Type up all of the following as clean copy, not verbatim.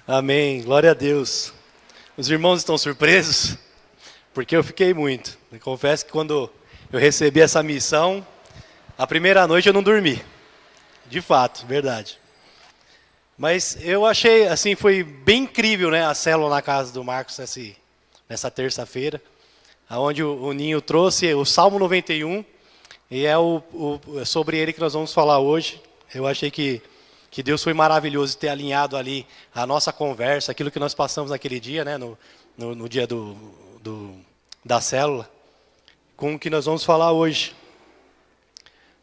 Amém, glória a Deus. Os irmãos estão surpresos? Porque eu fiquei muito. Eu confesso que quando eu recebi essa missão, a primeira noite eu não dormi. De fato, verdade. Mas eu achei, assim, foi bem incrível, né, a célula na casa do Marcos nessa terça-feira, onde o Ninho trouxe o Salmo 91, e é sobre ele que nós vamos falar hoje. Eu achei que Deus foi maravilhoso ter alinhado ali a nossa conversa, aquilo que nós passamos naquele dia, né, no dia da célula, com o que nós vamos falar hoje.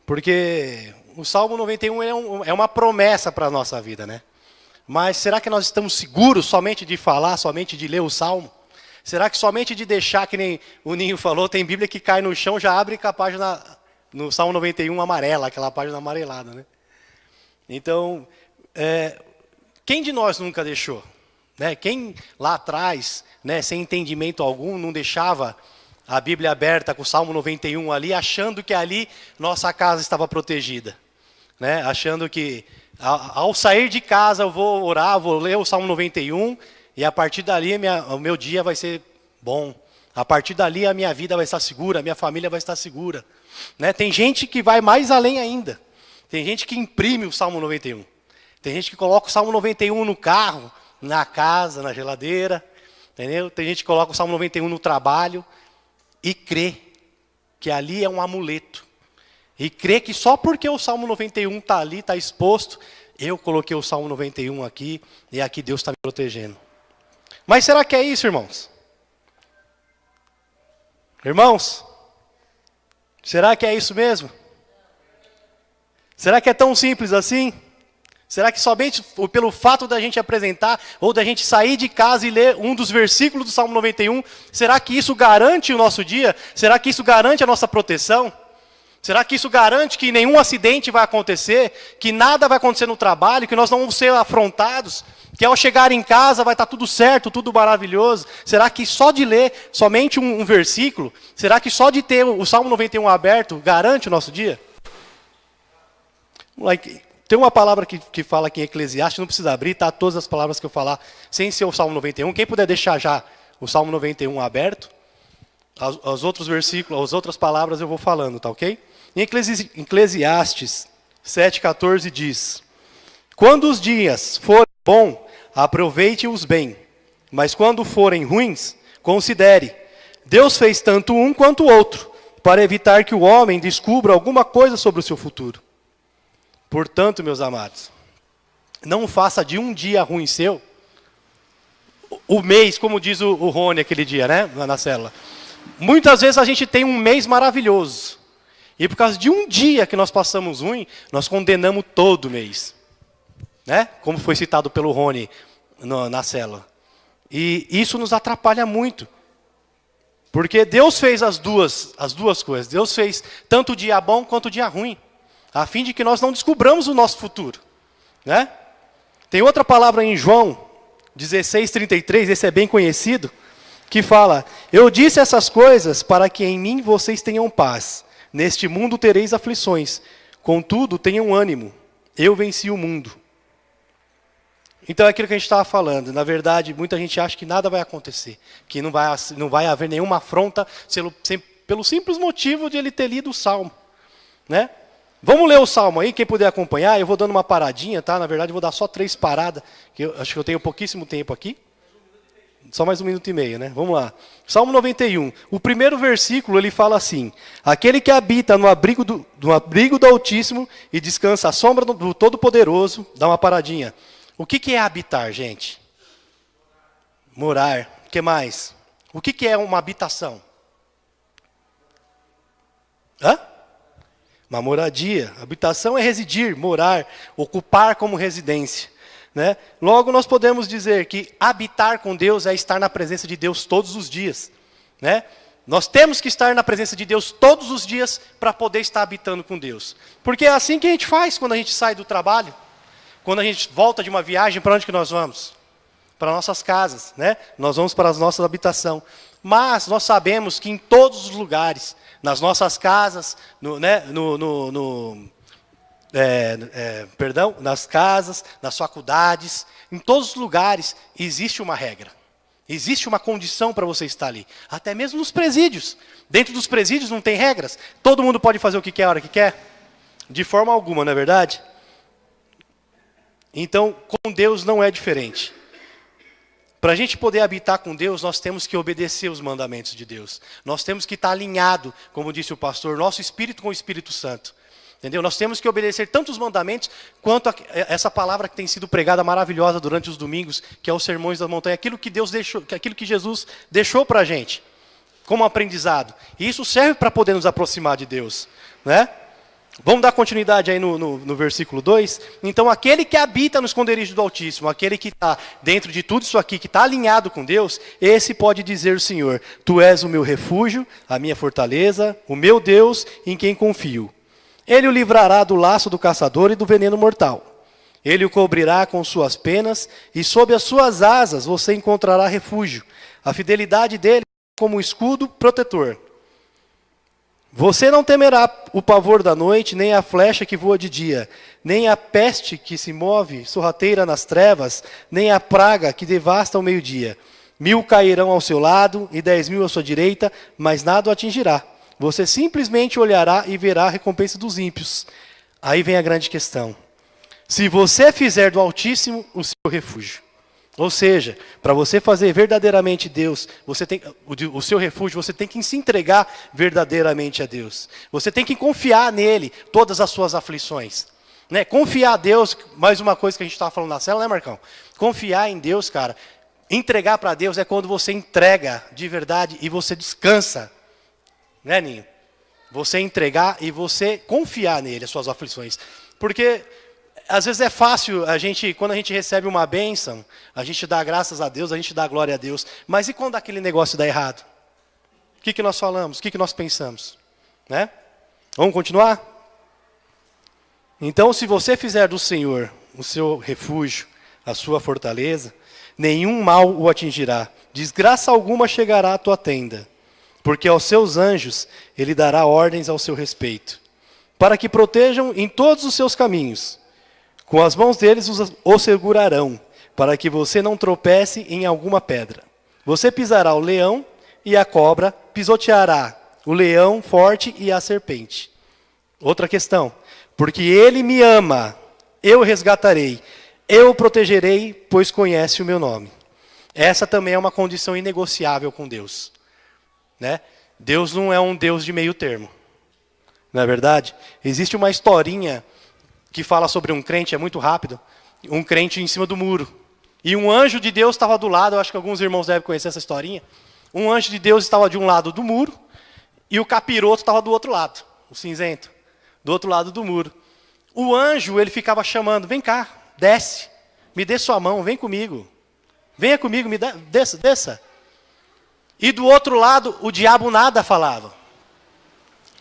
Porque o Salmo 91 é uma promessa para a nossa vida, né? Mas será que nós estamos seguros somente de falar, somente de ler o Salmo? Será que somente de deixar, que nem o Ninho falou, tem Bíblia que cai no chão, já abre com a página, no Salmo 91 amarela, aquela página amarelada, né? Então, quem de nós nunca deixou? Né? Quem lá atrás, né, sem entendimento algum, não deixava a Bíblia aberta com o Salmo 91 ali, achando que ali nossa casa estava protegida? Né? Achando que ao sair de casa eu vou orar, vou ler o Salmo 91 e a partir dali o meu dia vai ser bom. A partir dali a minha vida vai estar segura, a minha família vai estar segura. Né? Tem gente que vai mais além ainda. Tem gente que imprime o Salmo 91. Tem gente que coloca o Salmo 91 no carro, na casa, na geladeira. Entendeu? Tem gente que coloca o Salmo 91 no trabalho e crê que ali é um amuleto. E crê que só porque o Salmo 91 está ali, está exposto, eu coloquei o Salmo 91 aqui e aqui Deus está me protegendo. Mas será que é isso, irmãos? Irmãos, será que é isso mesmo? Será que é tão simples assim? Será que somente pelo fato da gente apresentar, ou da gente sair de casa e ler um dos versículos do Salmo 91, será que isso garante o nosso dia? Será que isso garante a nossa proteção? Será que isso garante que nenhum acidente vai acontecer? Que nada vai acontecer no trabalho? Que nós não vamos ser afrontados? Que ao chegar em casa vai estar tudo certo, tudo maravilhoso? Será que só de ler somente um versículo, será que só de ter o Salmo 91 aberto garante o nosso dia? Tem uma palavra que fala aqui em Eclesiastes, não precisa abrir, tá? Todas as palavras que eu falar, sem ser o Salmo 91. Quem puder deixar já o Salmo 91 aberto, os outros versículos, as outras palavras eu vou falando, tá ok? Em Eclesiastes 7,14 diz: quando os dias forem bons, aproveite-os bem, mas quando forem ruins, considere, Deus fez tanto um quanto o outro, para evitar que o homem descubra alguma coisa sobre o seu futuro. Portanto, meus amados, não faça de um dia ruim seu, o mês, como diz o Rony aquele dia, né, na célula. Muitas vezes a gente tem um mês maravilhoso, e por causa de um dia que nós passamos ruim, nós condenamos todo o mês. Né? Como foi citado pelo Rony na célula. E isso nos atrapalha muito. Porque Deus fez as duas coisas. Deus fez tanto o dia bom quanto o dia ruim, a fim de que nós não descubramos o nosso futuro. Né? Tem outra palavra em João 16:33, esse é bem conhecido, que fala: eu disse essas coisas para que em mim vocês tenham paz. Neste mundo tereis aflições, contudo tenham ânimo, eu venci o mundo. Então é aquilo que a gente estava falando. Na verdade, muita gente acha que nada vai acontecer, que não vai haver nenhuma afronta pelo simples motivo de ele ter lido o Salmo. Né? Vamos ler o Salmo aí, quem puder acompanhar. Eu vou dando uma paradinha, tá? Na verdade, eu vou dar só 3 paradas, que eu acho que eu tenho pouquíssimo tempo aqui. Só mais 1 minuto e meio, né? Vamos lá. Salmo 91. O primeiro versículo, ele fala assim: aquele que habita no abrigo do Altíssimo e descansa à sombra do Todo-Poderoso. Dá uma paradinha. O que é habitar, gente? Morar. O que mais? O que é uma habitação? Uma moradia. Habitação é residir, morar, ocupar como residência. Né? Logo, nós podemos dizer que habitar com Deus é estar na presença de Deus todos os dias. Né? Nós temos que estar na presença de Deus todos os dias para poder estar habitando com Deus. Porque é assim que a gente faz quando a gente sai do trabalho. Quando a gente volta de uma viagem, para onde que nós vamos? Para nossas casas, né? Nós vamos para as nossas habitações. Mas nós sabemos que em todos os lugares, nas nossas casas, perdão, nas casas, nas faculdades, em todos os lugares existe uma regra. Existe uma condição para você estar ali. Até mesmo nos presídios. Dentro dos presídios não tem regras. Todo mundo pode fazer o que quer a hora que quer? De forma alguma, não é verdade? Então, com Deus não é diferente. Para a gente poder habitar com Deus, nós temos que obedecer os mandamentos de Deus. Nós temos que estar alinhado, como disse o pastor, nosso espírito com o Espírito Santo. Entendeu? Nós temos que obedecer tanto os mandamentos, quanto essa palavra que tem sido pregada maravilhosa durante os domingos, que é os sermões da montanha, aquilo que Deus deixou, aquilo que Jesus deixou para a gente, como aprendizado. E isso serve para poder nos aproximar de Deus. Né? Vamos dar continuidade aí no versículo 2. Então, aquele que habita no esconderijo do Altíssimo, aquele que está dentro de tudo isso aqui, que está alinhado com Deus, esse pode dizer o Senhor: Tu és o meu refúgio, a minha fortaleza, o meu Deus, em quem confio. Ele o livrará do laço do caçador e do veneno mortal. Ele o cobrirá com suas penas, e sob as suas asas você encontrará refúgio. A fidelidade dele é como escudo protetor. Você não temerá o pavor da noite, nem a flecha que voa de dia, nem a peste que se move sorrateira nas trevas, nem a praga que devasta ao meio-dia. 1000 cairão ao seu lado e 10.000 à sua direita, mas nada o atingirá. Você simplesmente olhará e verá a recompensa dos ímpios. Aí vem a grande questão. Se você fizer do Altíssimo o seu refúgio, ou seja, para você fazer verdadeiramente Deus, você tem, o seu refúgio, você tem que se entregar verdadeiramente a Deus. Você tem que confiar nele todas as suas aflições. Né? Confiar a Deus, mais uma coisa que a gente estava falando na célula, né, Marcão? Confiar em Deus, cara, entregar para Deus é quando você entrega de verdade e você descansa. Né, Ninho? Você entregar e você confiar nele, as suas aflições. Porque às vezes é fácil, quando a gente recebe uma bênção, a gente dá graças a Deus, a gente dá glória a Deus. Mas e quando aquele negócio dá errado? O que nós falamos? O que nós pensamos? Né? Vamos continuar? Então, se você fizer do Senhor o seu refúgio, a sua fortaleza, nenhum mal o atingirá. Desgraça alguma chegará à tua tenda. Porque aos seus anjos ele dará ordens ao seu respeito, para que protejam em todos os seus caminhos. Com as mãos deles o segurarão, para que você não tropece em alguma pedra. Você pisará o leão e a cobra, pisoteará o leão forte e a serpente. Outra questão. Porque ele me ama, eu o resgatarei, eu o protegerei, pois conhece o meu nome. Essa também é uma condição inegociável com Deus. Né? Deus não é um Deus de meio termo. Não é verdade? Existe uma historinha que fala sobre um crente, é muito rápido, um crente em cima do muro. E um anjo de Deus estava do lado, eu acho que alguns irmãos devem conhecer essa historinha. Um anjo de Deus estava de um lado do muro, e o capiroto estava do outro lado, o cinzento, do outro lado do muro. O anjo, ele ficava chamando: vem cá, desce, me dê sua mão, vem comigo. Venha comigo, desça, desça. E do outro lado, o diabo nada falava.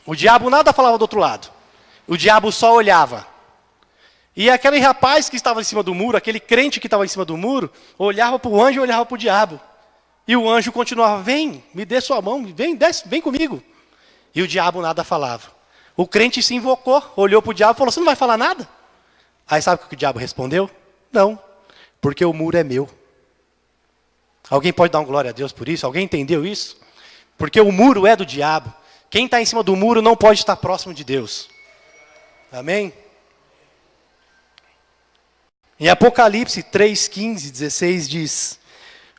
O diabo nada falava do outro lado. O diabo só olhava. E aquele rapaz que estava em cima do muro, aquele crente que estava em cima do muro, olhava para o anjo e olhava para o diabo. E o anjo continuava: vem, me dê sua mão, vem, desce, vem comigo. E o diabo nada falava. O crente se invocou, olhou para o diabo e falou: você não vai falar nada? Aí sabe o que o diabo respondeu? Não, porque o muro é meu. Alguém pode dar uma glória a Deus por isso? Alguém entendeu isso? Porque o muro é do diabo. Quem está em cima do muro não pode estar próximo de Deus. Amém? Em Apocalipse 3:15, 16 diz: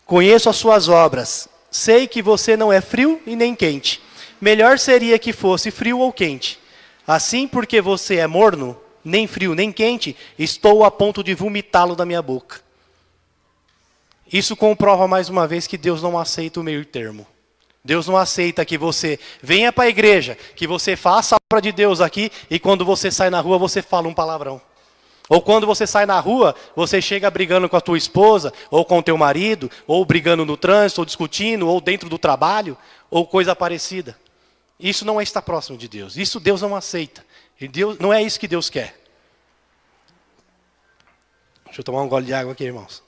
conheço as suas obras, sei que você não é frio e nem quente. Melhor seria que fosse frio ou quente. Assim, porque você é morno, nem frio nem quente, estou a ponto de vomitá-lo da minha boca. Isso comprova mais uma vez que Deus não aceita o meio termo. Deus não aceita que você venha para a igreja, que você faça a obra de Deus aqui, e quando você sai na rua você fala um palavrão. Ou quando você sai na rua, você chega brigando com a tua esposa, ou com o teu marido, ou brigando no trânsito, ou discutindo, ou dentro do trabalho, ou coisa parecida. Isso não é estar próximo de Deus. Isso Deus não aceita. E Deus, não é isso que Deus quer. Deixa eu tomar um gole de água aqui, irmãos.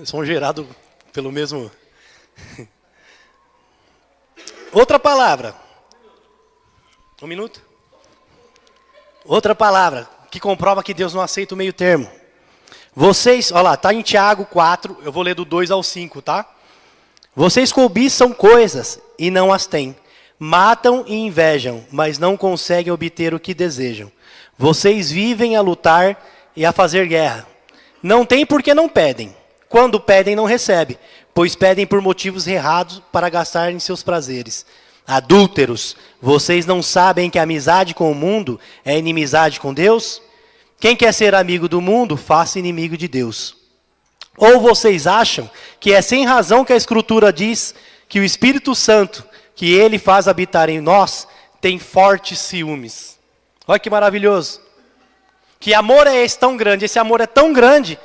São gerados pelo mesmo... Outra palavra. Um minuto. Outra palavra que comprova que Deus não aceita o meio termo. Vocês, olha lá, está em Tiago 4, eu vou ler do 2 ao 5, tá? Vocês cobiçam coisas e não as têm. Matam e invejam, mas não conseguem obter o que desejam. Vocês vivem a lutar e a fazer guerra. Não têm porque não pedem. Quando pedem, não recebem, pois pedem por motivos errados para gastar em seus prazeres. Adúlteros, vocês não sabem que a amizade com o mundo é inimizade com Deus? Quem quer ser amigo do mundo, faça inimigo de Deus. Ou vocês acham que é sem razão que a Escritura diz que o Espírito Santo, que ele faz habitar em nós, tem fortes ciúmes? Olha que maravilhoso. Que amor é esse tão grande? Esse amor é tão grande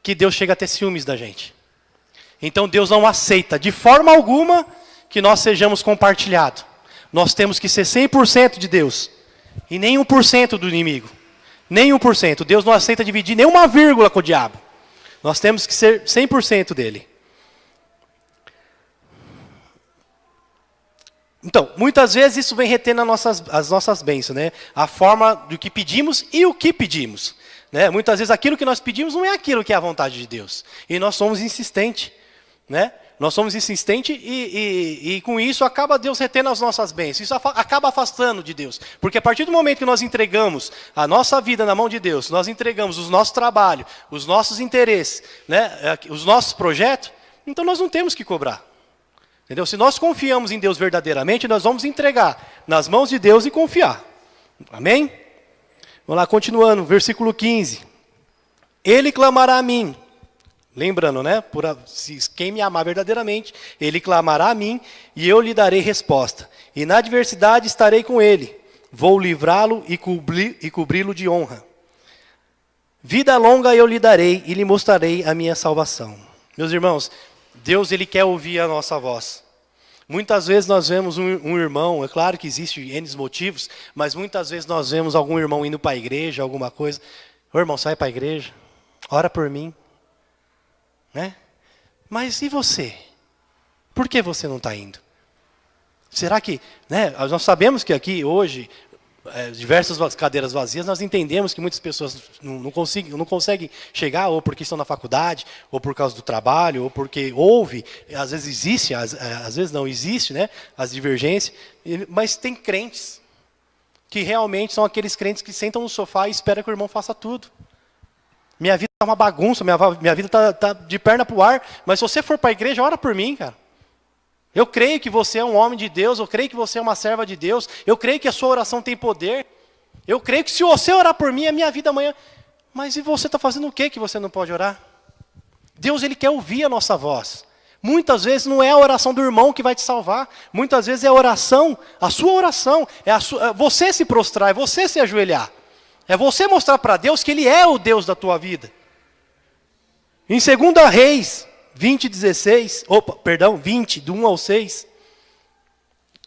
que Deus chega a ter ciúmes da gente. Então Deus não aceita de forma alguma que nós sejamos compartilhados. Nós temos que ser 100% de Deus e nem 1% do inimigo. Nem 1%. Deus não aceita dividir nem uma vírgula com o diabo. Nós temos que ser 100% dele. Então, muitas vezes isso vem retendo as nossas bênçãos, né? A forma do que pedimos e o que pedimos. Né? Muitas vezes aquilo que nós pedimos não é aquilo que é a vontade de Deus. E nós somos insistentes. Né? Nós somos insistentes e com isso acaba Deus retendo as nossas bênçãos. Isso acaba afastando de Deus. Porque a partir do momento que nós entregamos a nossa vida na mão de Deus, nós entregamos o nosso trabalho, os nossos interesses, né? Os nossos projetos, então nós não temos que cobrar. Entendeu? Se nós confiamos em Deus verdadeiramente, nós vamos entregar nas mãos de Deus e confiar. Amém? Vamos lá, continuando, versículo 15. Ele clamará a mim. Lembrando, né? Quem me amar verdadeiramente, ele clamará a mim e eu lhe darei resposta. E na adversidade estarei com ele. Vou livrá-lo e cobri-lo de honra. Vida longa eu lhe darei e lhe mostrarei a minha salvação. Meus irmãos, Deus ele quer ouvir a nossa voz. Muitas vezes nós vemos um irmão, é claro que existe N motivos, mas muitas vezes nós vemos algum irmão indo para a igreja, alguma coisa. Ô irmão, sai para a igreja, ora por mim. Né? Mas e você? Por que você não está indo? Será que... Né, nós sabemos que aqui hoje, diversas cadeiras vazias, nós entendemos que muitas pessoas não conseguem chegar, ou porque estão na faculdade, ou por causa do trabalho, ou porque houve, às vezes existe, às vezes não existe, né, as divergências, mas tem crentes que realmente são aqueles crentes que sentam no sofá e esperam que o irmão faça tudo. Minha vida está uma bagunça, minha vida está de perna para o ar, mas se você for para a igreja, ora por mim, cara. Eu creio que você é um homem de Deus, eu creio que você é uma serva de Deus, eu creio que a sua oração tem poder, eu creio que se você orar por mim, a minha vida amanhã... Mas e você está fazendo o que você não pode orar? Deus ele quer ouvir a nossa voz. Muitas vezes não é a oração do irmão que vai te salvar, muitas vezes é a oração, a sua oração, é você se prostrar, é você se ajoelhar. É você mostrar para Deus que Ele é o Deus da tua vida. Em 2 Reis 20, do 1 ao 6,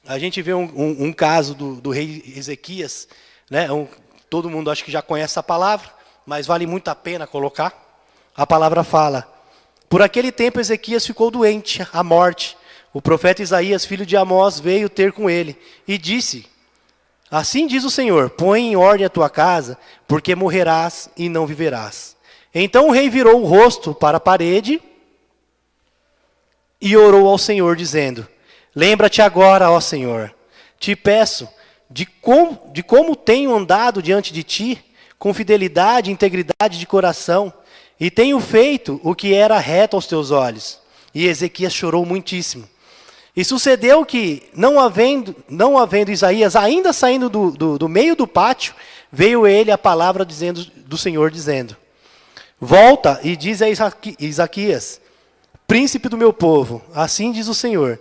a gente vê um caso do rei Ezequias. Né? Todo mundo acho que já conhece essa palavra, mas vale muito a pena colocar. A palavra fala: por aquele tempo Ezequias ficou doente, à morte. O profeta Isaías, filho de Amós, veio ter com ele e disse: assim diz o Senhor, põe em ordem a tua casa, porque morrerás e não viverás. Então o rei virou o rosto para a parede e orou ao Senhor, dizendo: lembra-te agora, ó Senhor, te peço, de como tenho andado diante de ti, com fidelidade e integridade de coração, e tenho feito o que era reto aos teus olhos. E Ezequias chorou muitíssimo. E sucedeu que, não havendo Isaías ainda saindo do meio do pátio, veio ele a palavra do Senhor, dizendo: volta e diz a Isaquias, príncipe do meu povo, assim diz o Senhor,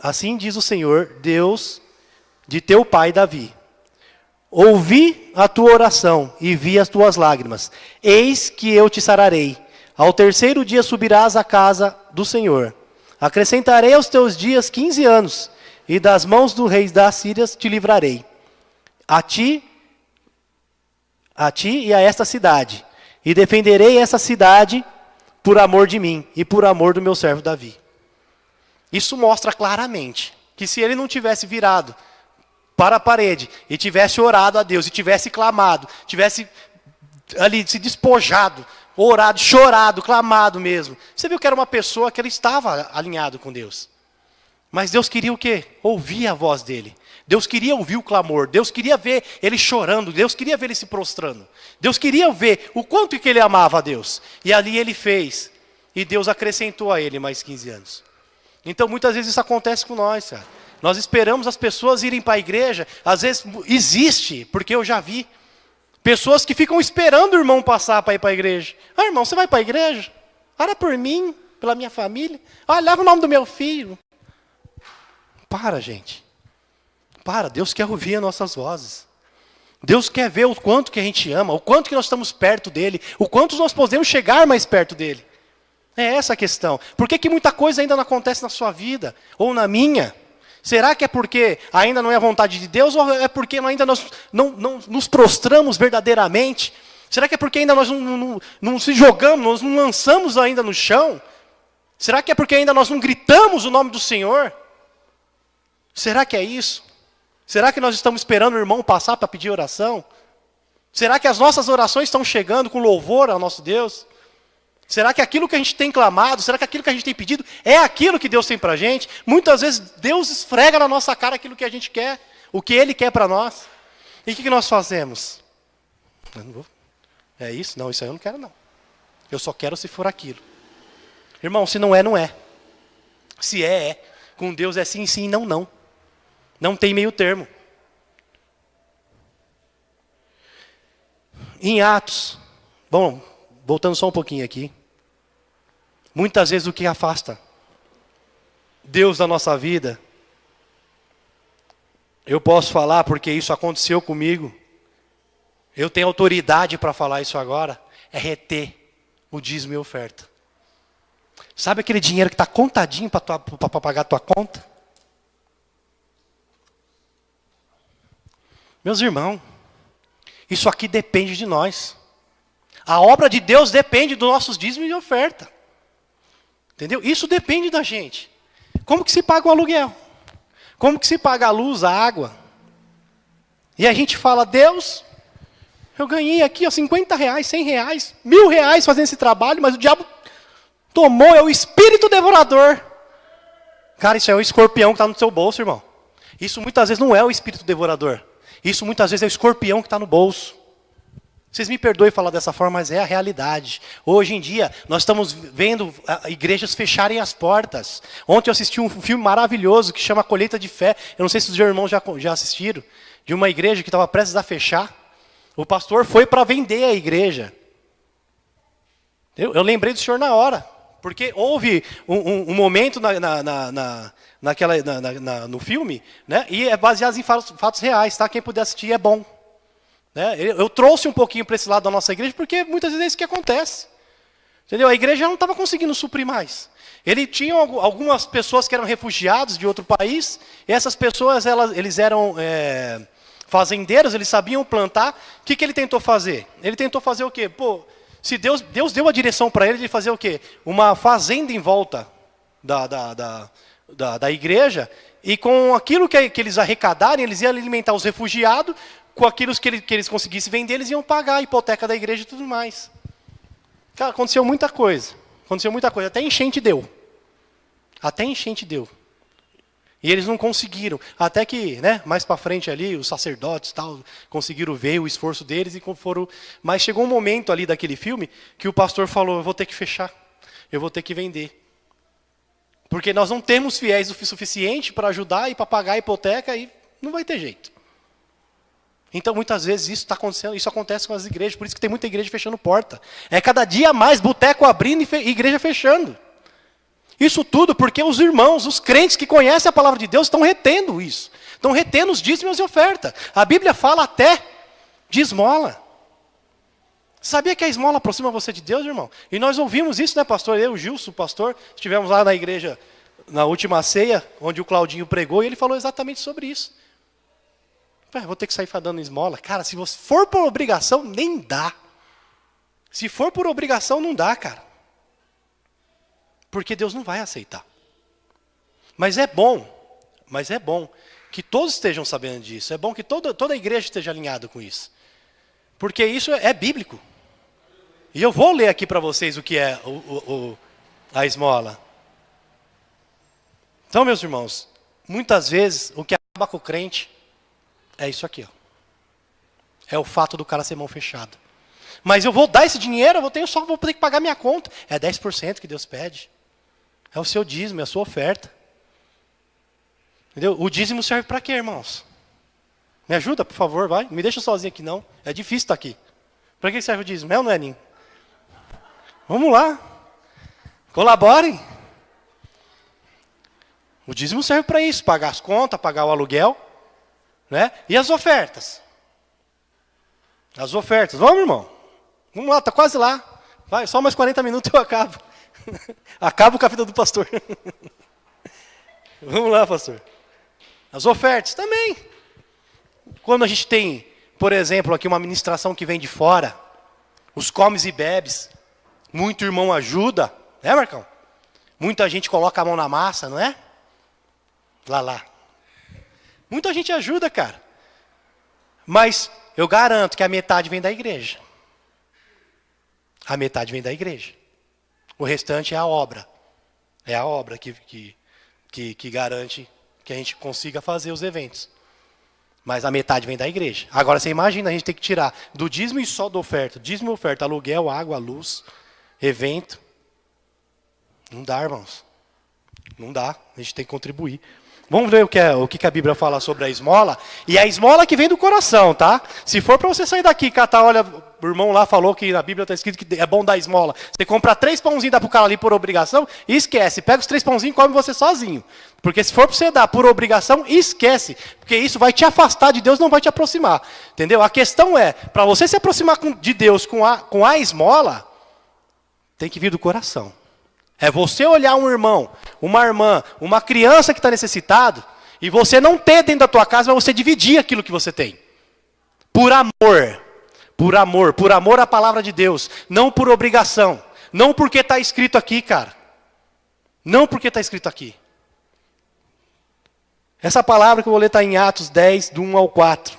assim diz o Senhor, Deus de teu pai Davi. Ouvi a tua oração e vi as tuas lágrimas. Eis que eu te sararei. Ao terceiro dia subirás à casa do Senhor. Acrescentarei aos teus dias 15 anos, e das mãos do rei da Síria te livrarei. A ti e a esta cidade. E defenderei essa cidade por amor de mim e por amor do meu servo Davi. Isso mostra claramente que se ele não tivesse virado para a parede e tivesse orado a Deus, e tivesse clamado, tivesse ali se despojado, orado, chorado, clamado mesmo, você viu que era uma pessoa que ele estava alinhado com Deus. Mas Deus queria o quê? Ouvir a voz dele. Deus queria ouvir o clamor. Deus queria ver ele chorando. Deus queria ver ele se prostrando. Deus queria ver o quanto que ele amava a Deus. E ali ele fez. E Deus acrescentou a ele mais 15 anos. Então muitas vezes isso acontece com nós, cara. Nós esperamos as pessoas irem para a igreja. Às vezes existe, porque eu já vi. Pessoas que ficam esperando o irmão passar para ir para a igreja. Ah, irmão, você vai para a igreja? Ora por mim, pela minha família. Ah, leva o nome do meu filho. Para, gente. Para, Deus quer ouvir as nossas vozes. Deus quer ver o quanto que a gente ama, o quanto que nós estamos perto dele, o quanto nós podemos chegar mais perto dele. É essa a questão. Por que muita coisa ainda não acontece na sua vida, ou na minha? Será que é porque ainda não é a vontade de Deus, ou é porque ainda nós não nos prostramos verdadeiramente? Será que é porque ainda nós não se jogamos, nós não lançamos ainda no chão? Será que é porque ainda nós não gritamos o nome do Senhor? Será que é isso? Será que nós estamos esperando o irmão passar para pedir oração? Será que as nossas orações estão chegando com louvor ao nosso Deus? Será que aquilo que a gente tem clamado, será que aquilo que a gente tem pedido é aquilo que Deus tem para a gente? Muitas vezes Deus esfrega na nossa cara aquilo que a gente quer, o que Ele quer para nós. E o que nós fazemos? Eu não vou. É isso? Não, isso aí eu não quero não. Eu só quero se for aquilo. Irmão, se não é, não é. Se é, é. Com Deus é sim, sim, não, não. Não tem meio termo. Em Atos, bom, voltando só um pouquinho aqui. Muitas vezes o que afasta Deus da nossa vida, eu posso falar porque isso aconteceu comigo. Eu tenho autoridade para falar isso agora. É reter o dízimo e oferta. Sabe aquele dinheiro que está contadinho para pagar a tua conta? Meus irmãos, isso aqui depende de nós. A obra de Deus depende dos nossos dízimos e oferta. Entendeu? Isso depende da gente. Como que se paga o aluguel? Como que se paga a luz, a água? E a gente fala, Deus, eu ganhei aqui ó, 50 reais, 100 reais, 1000 reais fazendo esse trabalho, mas o diabo tomou, é o espírito devorador. Cara, isso é o escorpião que está no seu bolso, irmão. Isso muitas vezes não é o espírito devorador. Isso muitas vezes é o escorpião que está no bolso. Vocês me perdoem falar dessa forma, mas é a realidade. Hoje em dia, nós estamos vendo igrejas fecharem as portas. Ontem eu assisti um filme maravilhoso que chama Colheita de Fé. Eu não sei se os irmãos já assistiram. De uma igreja que estava prestes a fechar. O pastor foi para vender a igreja. Eu lembrei do senhor na hora. Porque houve um momento no filme, né? E é baseado em fatos reais, tá? Quem puder assistir é bom. Né? Eu trouxe um pouquinho para esse lado da nossa igreja, porque muitas vezes é isso que acontece. Entendeu? A igreja não estava conseguindo suprir mais. Ele tinha algumas pessoas que eram refugiados de outro país, e essas pessoas eles eram fazendeiros, eles sabiam plantar. O que ele tentou fazer? Ele tentou fazer o quê? Pô, se Deus deu a direção para ele de fazer o quê? Uma fazenda em volta da igreja, e com aquilo que eles arrecadarem, eles iam alimentar os refugiados, com aquilo que eles conseguissem vender, eles iam pagar a hipoteca da igreja e tudo mais. Cara, aconteceu muita coisa. Até enchente deu. E eles não conseguiram. Até que, né, mais para frente ali, os sacerdotes tal, conseguiram ver o esforço deles e foram. Mas chegou um momento ali daquele filme que o pastor falou, eu vou ter que fechar. Eu vou ter que vender. Porque nós não temos fiéis o suficiente para ajudar e para pagar a hipoteca e não vai ter jeito. Então, muitas vezes, isso está acontecendo, isso acontece com as igrejas, por isso que tem muita igreja fechando porta. É cada dia mais boteco abrindo e igreja fechando. Isso tudo porque os irmãos, os crentes que conhecem a palavra de Deus, estão retendo isso. Estão retendo os dízimos e oferta. A Bíblia fala até de esmola. Sabia que a esmola aproxima você de Deus, irmão? E nós ouvimos isso, né, pastor? Eu, o Gilson, o pastor, estivemos lá na igreja, na última ceia, onde o Claudinho pregou, e ele falou exatamente sobre isso. Vou ter que sair dando esmola. Cara, se você for por obrigação, nem dá. Se for por obrigação, não dá, cara. Porque Deus não vai aceitar. Mas é bom que todos estejam sabendo disso. É bom que toda a igreja esteja alinhada com isso. Porque isso é bíblico. E eu vou ler aqui para vocês o que é a esmola. Então, meus irmãos, muitas vezes o que acaba com o crente é isso aqui. Ó. É o fato do cara ser mão fechada. Mas eu vou dar esse dinheiro, vou ter que pagar minha conta. É 10% que Deus pede. É o seu dízimo, é a sua oferta. Entendeu? O dízimo serve para quê, irmãos? Me ajuda, por favor, vai. Não me deixa sozinho aqui, não. É difícil estar aqui. Para que serve o dízimo? É ou não é, Ninho? Vamos lá. Colaborem. O dízimo serve para isso. Pagar as contas, pagar o aluguel. Né? E as ofertas? As ofertas. Vamos, irmão. Vamos lá, está quase lá. Vai, só mais 40 minutos eu acabo. Acabo com a vida do pastor. Vamos lá, pastor. As ofertas também. Quando a gente tem, por exemplo, aqui uma ministração que vem de fora, os comes e bebes, muito irmão ajuda, né, Marcão? Muita gente coloca a mão na massa, não é? Lá. Muita gente ajuda, cara. Mas eu garanto que a metade vem da igreja. A metade vem da igreja. O restante é a obra. É a obra que garante que a gente consiga fazer os eventos. Mas a metade vem da igreja. Agora, você imagina a gente ter que tirar do dízimo e só da oferta. Dízimo e oferta, aluguel, água, luz, evento. Não dá, irmãos. Não dá. A gente tem que contribuir. Vamos ver o que a Bíblia fala sobre a esmola. E a esmola que vem do coração, tá? Se for para você sair daqui e catar, olha, o irmão lá falou que na Bíblia está escrito que é bom dar esmola. Você compra 3 pãozinhos e dá para o cara ali por obrigação, e esquece. Pega os 3 pãozinhos e come você sozinho. Porque se for para você dar por obrigação, esquece. Porque isso vai te afastar de Deus, não vai te aproximar. Entendeu? A questão é, para você se aproximar de Deus com a esmola, tem que vir do coração. É você olhar um irmão, uma irmã, uma criança que está necessitado, e você não ter dentro da tua casa, mas você dividir aquilo que você tem. Por amor. Por amor. Por amor à palavra de Deus. Não por obrigação. Não porque está escrito aqui, cara. Não porque está escrito aqui. Essa palavra que eu vou ler está em Atos 10, do 1 ao 4.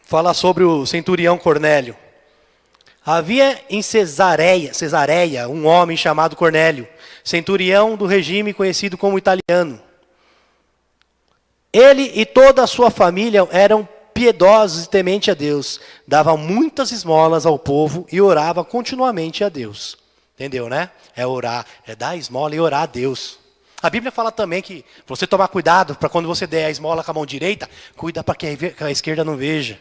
Fala sobre o centurião Cornélio. Havia em Cesareia um homem chamado Cornélio, centurião do regime conhecido como italiano. Ele e toda a sua família eram piedosos e tementes a Deus. Davam muitas esmolas ao povo e orava continuamente a Deus. Entendeu, né? É orar, é dar esmola e orar a Deus. A Bíblia fala também que você tomar cuidado para quando você der a esmola com a mão direita, cuida para que a esquerda não veja.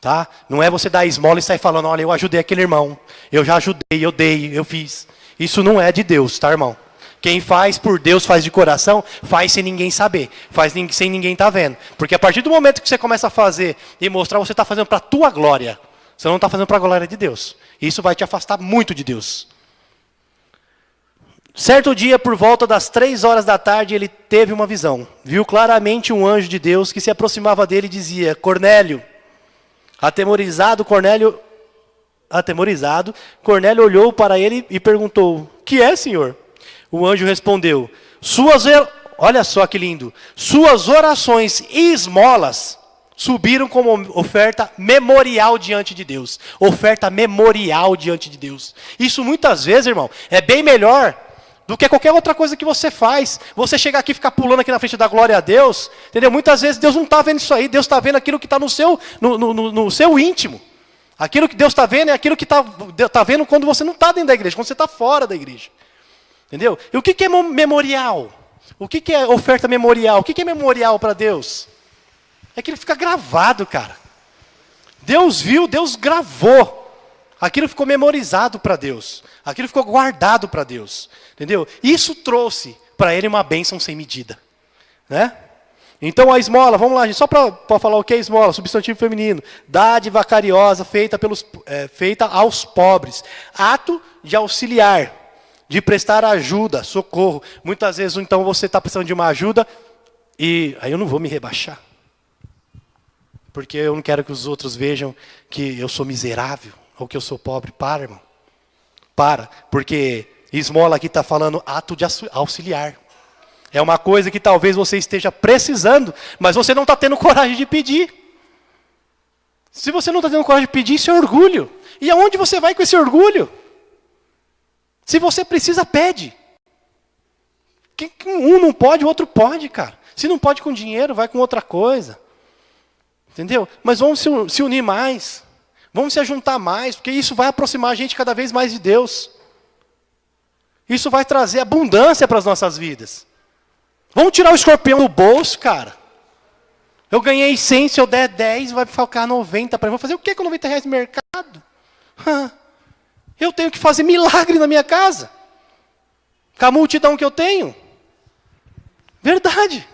Tá? Não é você dar a esmola e sair falando, olha, eu ajudei aquele irmão, eu já ajudei, eu dei, eu fiz. Isso não é de Deus, tá, irmão? Quem faz por Deus, faz de coração, faz sem ninguém saber, faz sem ninguém estar vendo. Porque a partir do momento que você começa a fazer e mostrar, você está fazendo para a tua glória. Você não está fazendo para a glória de Deus. Isso vai te afastar muito de Deus. Certo dia, por volta das 3 horas da tarde, ele teve uma visão. Viu claramente um anjo de Deus que se aproximava dele e dizia, Cornélio. Atemorizado, Cornélio olhou para ele e perguntou, que é, senhor? O anjo respondeu, olha só que lindo, suas orações e esmolas subiram como oferta memorial diante de Deus. Oferta memorial diante de Deus. Isso muitas vezes, irmão, é bem melhor do que qualquer outra coisa que você faz. Você chegar aqui e ficar pulando aqui na frente da glória a Deus, entendeu? Muitas vezes Deus não está vendo isso aí, Deus está vendo aquilo que está no seu íntimo. Aquilo que Deus está vendo é aquilo que tá vendo quando você não está dentro da igreja, quando você está fora da igreja. Entendeu? E o que é memorial? O que é oferta memorial? O que é memorial para Deus? É que ele fica gravado, cara. Deus viu, Deus gravou. Aquilo ficou memorizado para Deus. Aquilo ficou guardado para Deus. Entendeu? Isso trouxe para ele uma bênção sem medida. Né? Então a esmola, vamos lá, gente, só para falar o que é esmola, substantivo feminino. Dádiva cariosa feita aos pobres. Ato de auxiliar, de prestar ajuda, socorro. Muitas vezes, então, você está precisando de uma ajuda e aí eu não vou me rebaixar. Porque eu não quero que os outros vejam que eu sou miserável ou que eu sou pobre. Para, irmão. Para. Porque Esmola aqui está falando ato de auxiliar. É uma coisa que talvez você esteja precisando, mas você não está tendo coragem de pedir. Se você não está tendo coragem de pedir, isso é orgulho. E aonde você vai com esse orgulho? Se você precisa, pede. Um não pode, o outro pode, cara. Se não pode com dinheiro, vai com outra coisa. Entendeu? Mas vamos se unir mais. Vamos se ajuntar mais, porque isso vai aproximar a gente cada vez mais de Deus. Isso vai trazer abundância para as nossas vidas. Vamos tirar o escorpião do bolso, cara. Eu ganhei 100, se eu der 10, vai ficar 90 para mim. Vou fazer o que com 90 reais no mercado? Eu tenho que fazer milagre na minha casa. Com a multidão que eu tenho. Verdade.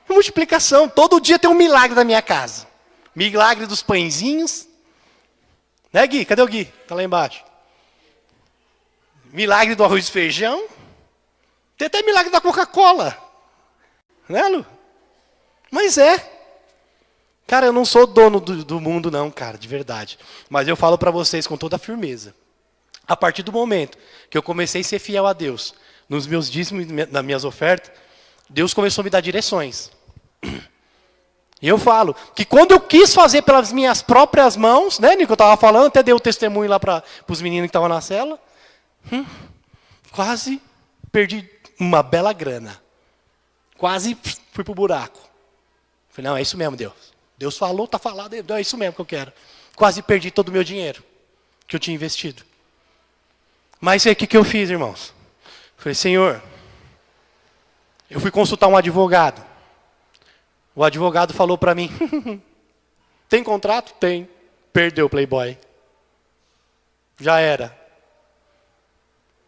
Multiplicação. Todo dia tem um milagre na minha casa. Milagre dos pãezinhos. Né, Gui? Cadê o Gui? Está lá embaixo. Milagre do arroz e feijão. Tem até milagre da Coca-Cola. Né, Lu? Mas é. Cara, eu não sou dono do mundo não, cara, de verdade. Mas eu falo para vocês com toda a firmeza. A partir do momento que eu comecei a ser fiel a Deus, nos meus dízimos, nas minhas ofertas, Deus começou a me dar direções. E eu falo que quando eu quis fazer pelas minhas próprias mãos, né, Nico, eu estava falando, até dei o testemunho lá para os meninos que estavam na cela, quase perdi uma bela grana. Quase fui pro buraco. Falei, não, é isso mesmo, Deus. Deus falou, está falado, é isso mesmo que eu quero. Quase perdi todo o meu dinheiro que eu tinha investido. Mas o que eu fiz, irmãos? Falei, Senhor, eu fui consultar um advogado. O advogado falou para mim, tem contrato? Tem. Perdeu o Playboy. Já era.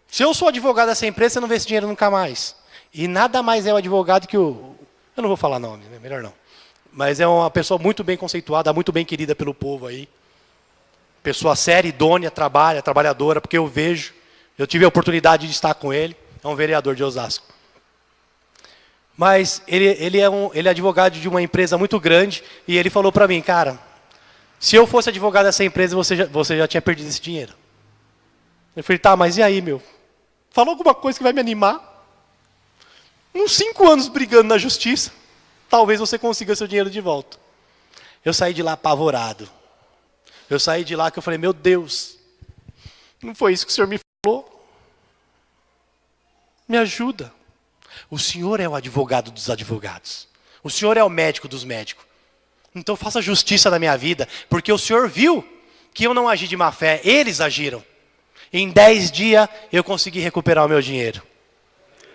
Se eu sou advogado dessa empresa, você não vê esse dinheiro nunca mais. E nada mais é o advogado que o... Eu não vou falar nome, melhor não. Mas é uma pessoa muito bem conceituada, muito bem querida pelo povo aí. Pessoa séria, idônea, trabalhadora, porque eu vejo. Eu tive a oportunidade de estar com ele. É um vereador de Osasco. Mas ele é advogado de uma empresa muito grande. E ele falou para mim, cara, se eu fosse advogado dessa empresa, você já tinha perdido esse dinheiro. Eu falei, tá, mas e aí, meu? Fala alguma coisa que vai me animar? Uns 5 anos brigando na justiça, talvez você consiga seu dinheiro de volta. Eu saí de lá apavorado. Eu saí de lá que eu falei, meu Deus, não foi isso que o Senhor me falou? Me ajuda. O Senhor é o advogado dos advogados. O Senhor é o médico dos médicos. Então faça justiça na minha vida, porque o Senhor viu que eu não agi de má fé, eles agiram. Em 10 dias eu consegui recuperar o meu dinheiro.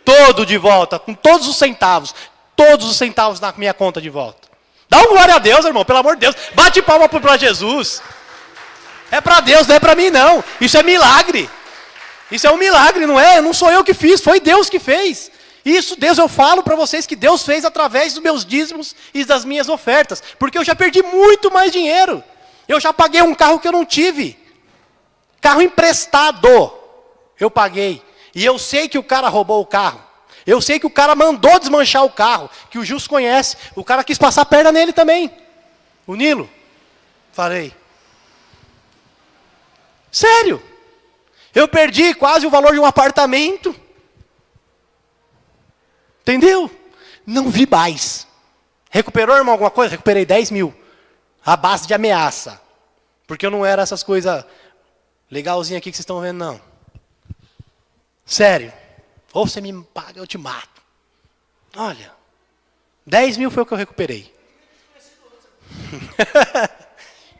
Todo de volta, com todos os centavos na minha conta de volta. Dá um glória a Deus, irmão, pelo amor de Deus. Bate palma para Jesus. É para Deus, não é para mim não. Isso é milagre. Isso é um milagre, não é? Não sou eu que fiz, foi Deus que fez. Isso, Deus, eu falo para vocês que Deus fez através dos meus dízimos e das minhas ofertas. Porque eu já perdi muito mais dinheiro. Eu já paguei um carro que eu não tive. Carro emprestado. Eu paguei. E eu sei que o cara roubou o carro. Eu sei que o cara mandou desmanchar o carro. Que o Gilson conhece. O cara quis passar a perna nele também. O Nilo. Falei. Sério. Eu perdi quase o valor de um apartamento. Entendeu? Não vi mais. Recuperou, irmão, alguma coisa? Recuperei 10 mil. À base de ameaça. Porque eu não era essas coisas legalzinhas aqui que vocês estão vendo, não. Sério. Ou você me paga, eu te mato. Olha. 10 mil foi o que eu recuperei.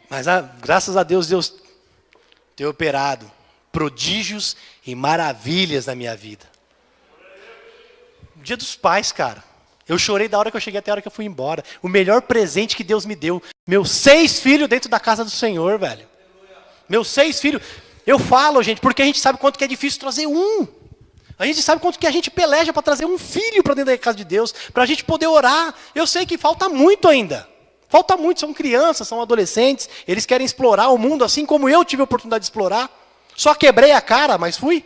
Mas graças a Deus, Deus tem operado prodígios e maravilhas na minha vida. Dia dos Pais, cara. Eu chorei da hora que eu cheguei até a hora que eu fui embora. O melhor presente que Deus me deu. Meus 6 filhos dentro da casa do Senhor, velho. Meus 6 filhos. Eu falo, gente, porque a gente sabe quanto que é difícil trazer um. A gente sabe quanto que a gente peleja para trazer um filho para dentro da casa de Deus. Para a gente poder orar. Eu sei que falta muito ainda. Falta muito. São crianças, são adolescentes. Eles querem explorar o mundo assim como eu tive a oportunidade de explorar. Só quebrei a cara, mas fui.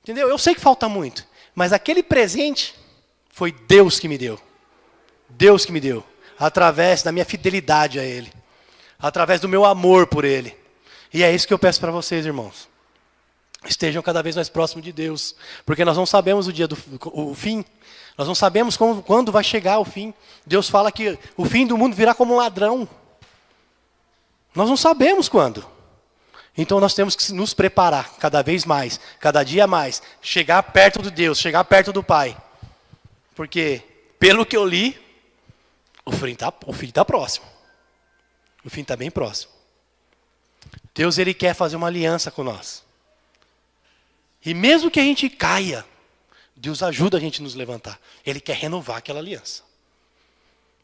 Entendeu? Eu sei que falta muito. Mas aquele presente foi Deus que me deu. Deus que me deu. Através da minha fidelidade a Ele. Através do meu amor por Ele. E é isso que eu peço para vocês, irmãos. estejam cada vez mais próximos de Deus. Porque nós não sabemos o dia o fim. Nós não sabemos quando vai chegar o fim. Deus fala que o fim do mundo virá como um ladrão. Nós não sabemos quando. Então nós temos que nos preparar cada vez mais, cada dia mais. Chegar perto de Deus, chegar perto do Pai. Porque, pelo que eu li, o fim está próximo. O fim está bem próximo. Deus, Ele quer fazer uma aliança com nós. E mesmo que a gente caia, Deus ajuda a gente a nos levantar. Ele quer renovar aquela aliança.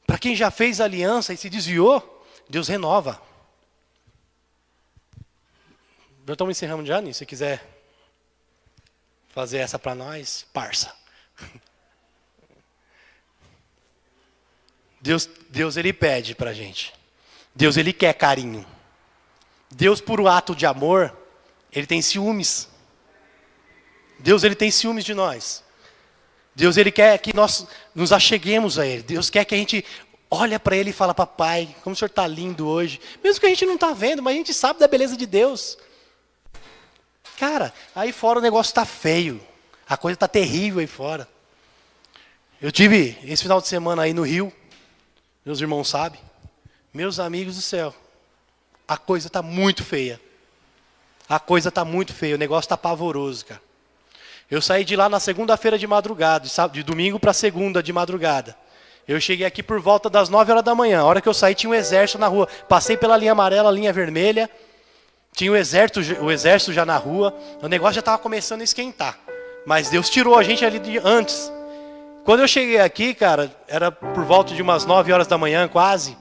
Para quem já fez a aliança e se desviou, Deus renova. Já estamos encerrando já, Nini? Se quiser fazer essa para nós, parça. Deus Ele pede para a gente. Deus, Ele quer carinho. Deus, por um ato de amor, Ele tem ciúmes. Deus, Ele tem ciúmes de nós. Deus, Ele quer que nós nos acheguemos a Ele. Deus quer que a gente olhe para Ele e fale: papai, como o Senhor está lindo hoje. Mesmo que a gente não está vendo, mas a gente sabe da beleza de Deus. Cara, aí fora o negócio está feio. A coisa está terrível aí fora. Eu tive esse final de semana aí no Rio. Meus irmãos sabem. Meus amigos do céu. A coisa está muito feia. A coisa está muito feia. O negócio está pavoroso, cara. Eu saí de lá na segunda-feira de madrugada. De domingo para segunda de madrugada. Eu cheguei aqui por volta das 9 horas da manhã. A hora que eu saí tinha um exército na rua. Passei pela linha amarela, linha vermelha. Tinha o exército já na rua. O negócio já estava começando a esquentar. Mas Deus tirou a gente ali antes. Quando eu cheguei aqui, cara, era por volta de umas 9 horas da manhã, quase.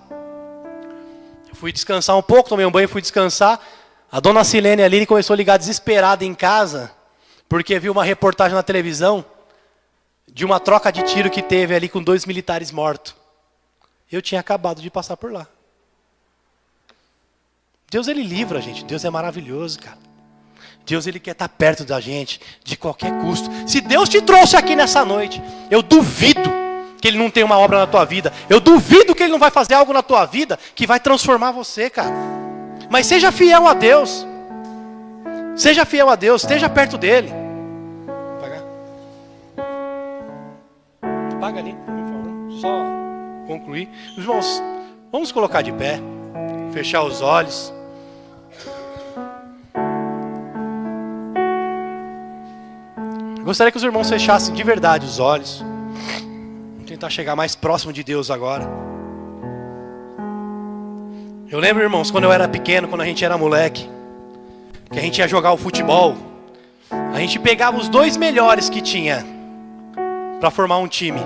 Eu fui descansar um pouco, tomei um banho e fui descansar. A dona Silene ali começou a ligar desesperada em casa, porque viu uma reportagem na televisão de uma troca de tiro que teve ali com 2 militares mortos. Eu tinha acabado de passar por lá. Deus, Ele livra a gente. Deus é maravilhoso, cara. Deus, Ele quer estar perto da gente, de qualquer custo. Se Deus te trouxe aqui nessa noite, eu duvido que Ele não tem uma obra na tua vida. Eu duvido que Ele não vai fazer algo na tua vida que vai transformar você, cara. Mas seja fiel a Deus. Seja fiel a Deus, esteja perto dEle. Apaga ali, por favor. Só concluir. Irmãos, vamos colocar de pé. Fechar os olhos. Gostaria que os irmãos fechassem de verdade os olhos. Vamos tentar chegar mais próximo de Deus agora. Eu lembro, irmãos, quando eu era pequeno, quando a gente era moleque, que a gente ia jogar o futebol, a gente pegava os 2 melhores que tinha para formar um time.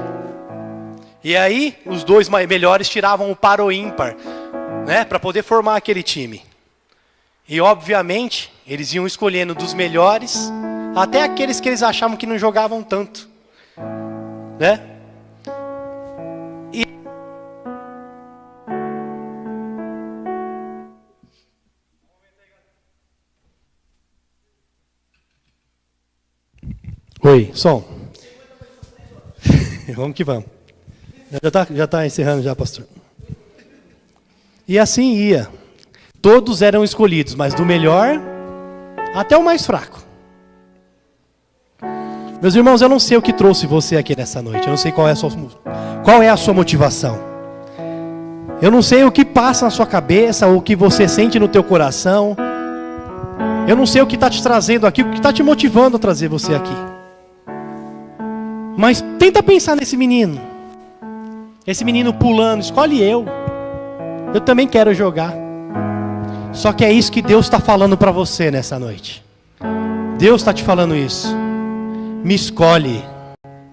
E aí, os 2 melhores tiravam o par ou ímpar, né, para poder formar aquele time. E obviamente, eles iam escolhendo dos melhores até aqueles que eles achavam que não jogavam tanto, né? Oi, som. Vamos que vamos. Já tá encerrando já, pastor. E assim ia. Todos eram escolhidos, mas do melhor até o mais fraco. Meus irmãos, eu não sei o que trouxe você aqui nessa noite. Eu não sei qual é a sua motivação. Eu não sei o que passa na sua cabeça, ou o que você sente no teu coração. Eu não sei o que está te trazendo aqui, o que está te motivando a trazer você aqui. Mas tenta pensar nesse menino. Esse menino pulando, escolhe eu. Eu também quero jogar. Só que é isso que Deus está falando para você nessa noite. Deus está te falando isso. Me escolhe.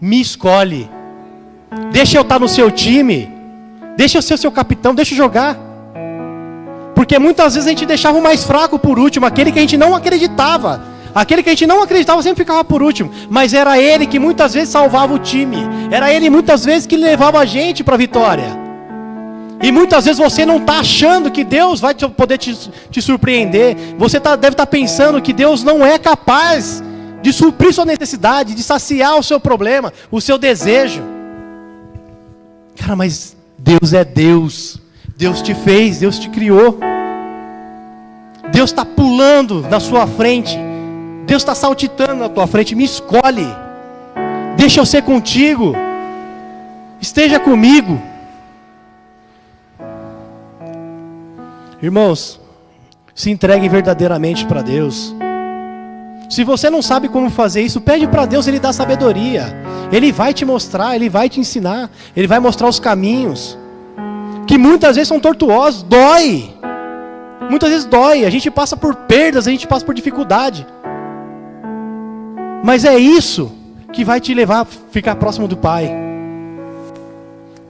Me escolhe. Deixa eu estar no seu time. Deixa eu ser seu capitão, deixa eu jogar. Porque muitas vezes a gente deixava o mais fraco por último, aquele que a gente não acreditava. Aquele que a gente não acreditava sempre ficava por último. Mas era ele que muitas vezes salvava o time. Era ele muitas vezes que levava a gente para a vitória. E muitas vezes você não está achando que Deus vai poder te surpreender. Você deve estar pensando que Deus não é capaz de suprir sua necessidade, de saciar o seu problema, o seu desejo. Cara, mas Deus é Deus. Deus te fez, Deus te criou. Deus está pulando na sua frente. Deus está saltitando na tua frente. Me escolhe. Deixa eu ser contigo. Esteja comigo. Irmãos, se entregue verdadeiramente para Deus. Se você não sabe como fazer isso, pede para Deus, Ele dá sabedoria. Ele vai te mostrar, Ele vai te ensinar. Ele vai mostrar os caminhos, que muitas vezes são tortuosos, dói. Muitas vezes dói, a gente passa por perdas, a gente passa por dificuldade. Mas é isso que vai te levar a ficar próximo do Pai.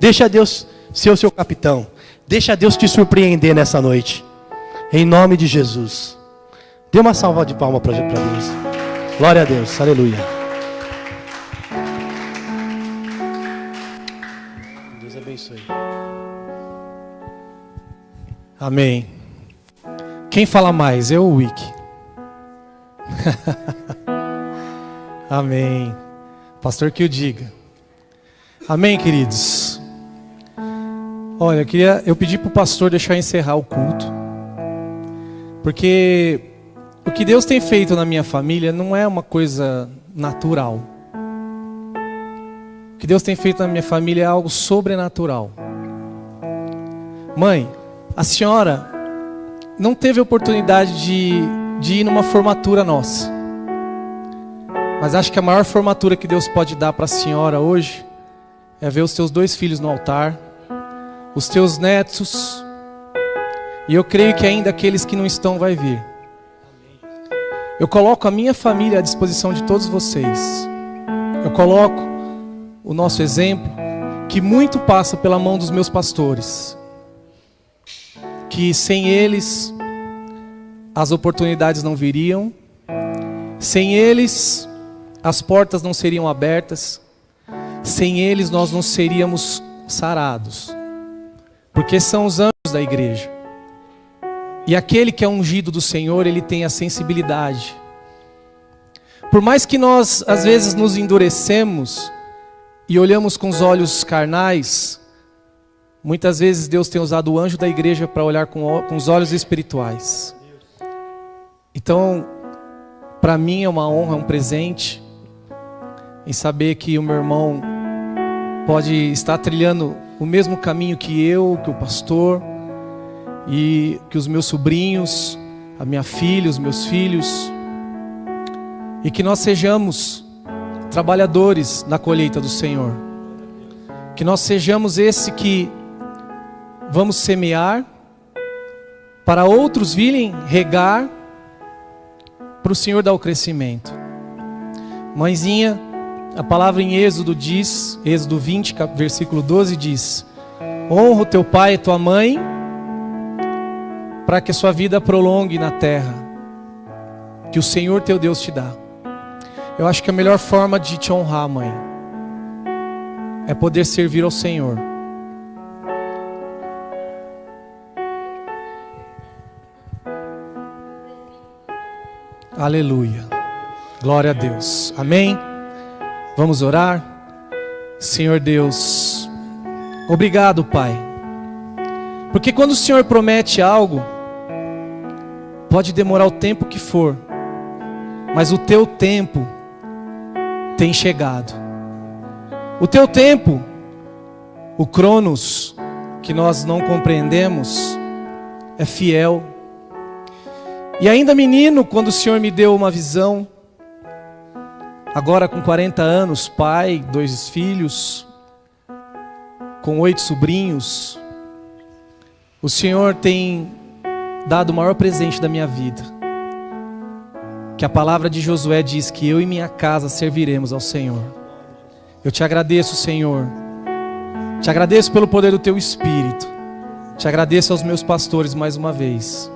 Deixa Deus ser o seu capitão. Deixa Deus te surpreender nessa noite. Em nome de Jesus. Dê uma salva de palmas para Deus. Glória a Deus, aleluia. Deus abençoe. Amém. Quem fala mais? Eu ou o Wick? Amém. Pastor que o diga. Amém, queridos. Olha, eu pedi para o pastor deixar eu encerrar o culto. Porque o que Deus tem feito na minha família não é uma coisa natural. O que Deus tem feito na minha família é algo sobrenatural. Mãe, a senhora não teve oportunidade de ir numa formatura nossa. Mas acho que a maior formatura que Deus pode dar para a senhora hoje é ver os teus 2 filhos no altar, os teus netos, e eu creio que ainda aqueles que não estão vai vir. Eu coloco a minha família à disposição de todos vocês. Eu coloco o nosso exemplo, que muito passa pela mão dos meus pastores. Que sem eles as oportunidades não viriam, sem eles as portas não seriam abertas, sem eles nós não seríamos sarados, porque são os anjos da igreja. E aquele que é ungido do Senhor, ele tem a sensibilidade. Por mais que nós às vezes nos endurecemos e olhamos com os olhos carnais, muitas vezes Deus tem usado o anjo da igreja para olhar com os olhos espirituais. Então, para mim é uma honra, é um presente, em saber que o meu irmão pode estar trilhando o mesmo caminho que eu, que o pastor, e que os meus sobrinhos, a minha filha, os meus filhos, e que nós sejamos trabalhadores na colheita do Senhor. Que nós sejamos esse que vamos semear, para outros virem regar, para o Senhor dar o crescimento. Mãezinha, a palavra em Êxodo diz, Êxodo 20, versículo 12 diz: honra o teu pai e tua mãe, para que a sua vida prolongue na terra, que o Senhor teu Deus te dá. Eu acho que a melhor forma de te honrar, mãe, é poder servir ao Senhor. Aleluia. Glória a Deus. Amém. Vamos orar. Senhor Deus, obrigado, Pai. Porque quando o Senhor promete algo, pode demorar o tempo que for, mas o teu tempo tem chegado. O teu tempo, o Cronos, que nós não compreendemos, é fiel. E ainda menino, quando o Senhor me deu uma visão, agora com 40 anos, pai, 2 filhos, com 8 sobrinhos, o Senhor tem dado o maior presente da minha vida. Que a palavra de Josué diz que eu e minha casa serviremos ao Senhor. Eu te agradeço, Senhor. Te agradeço pelo poder do teu Espírito. Te agradeço aos meus pastores mais uma vez.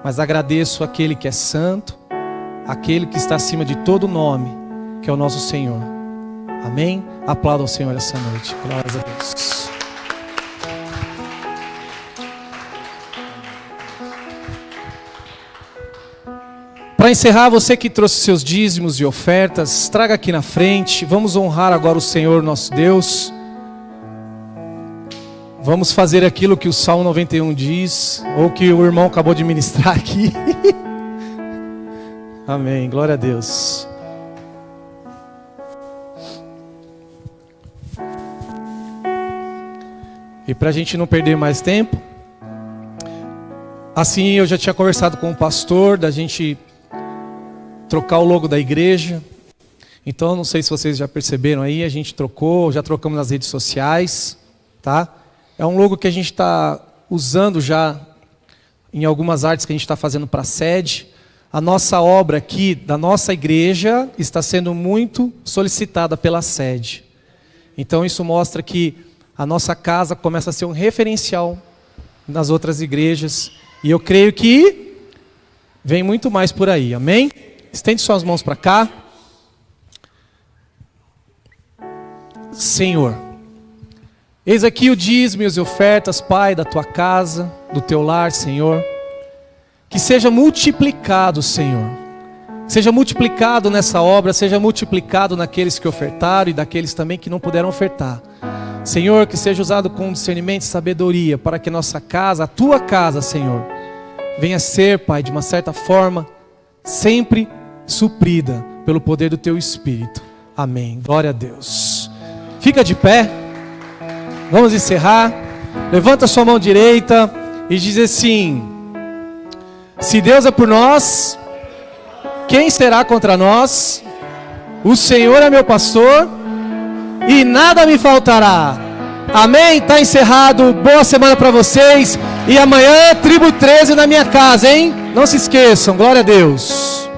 Mas agradeço aquele que é santo, aquele que está acima de todo nome, que é o nosso Senhor. Amém? Aplauda ao Senhor essa noite. Glórias a Deus. Para encerrar, você que trouxe seus dízimos e ofertas, traga aqui na frente. Vamos honrar agora o Senhor nosso Deus. Vamos fazer aquilo que o Salmo 91 diz, ou que o irmão acabou de ministrar aqui. Amém. Glória a Deus. E para a gente não perder mais tempo, assim eu já tinha conversado com o pastor da gente trocar o logo da igreja. Então não sei se vocês já perceberam aí, a gente trocou, já trocamos nas redes sociais, tá? É um logo que a gente está usando já em algumas artes que a gente está fazendo para a sede. A nossa obra aqui da nossa igreja está sendo muito solicitada pela sede. Então isso mostra que a nossa casa começa a ser um referencial nas outras igrejas. E eu creio que vem muito mais por aí, amém? Estende suas mãos para cá. Senhor, eis aqui o dízimo e as ofertas, Pai, da tua casa, do teu lar, Senhor. Que seja multiplicado, Senhor. Seja multiplicado nessa obra, seja multiplicado naqueles que ofertaram e daqueles também que não puderam ofertar. Senhor, que seja usado com discernimento e sabedoria para que nossa casa, a tua casa, Senhor, venha ser, Pai, de uma certa forma, sempre suprida pelo poder do teu Espírito. Amém. Glória a Deus. Fica de pé. Vamos encerrar. Levanta a sua mão direita e diz assim: se Deus é por nós, quem será contra nós? O Senhor é meu pastor e nada me faltará. Amém? Está encerrado. Boa semana para vocês. E amanhã, tribo 13 na minha casa, hein? Não se esqueçam. Glória a Deus.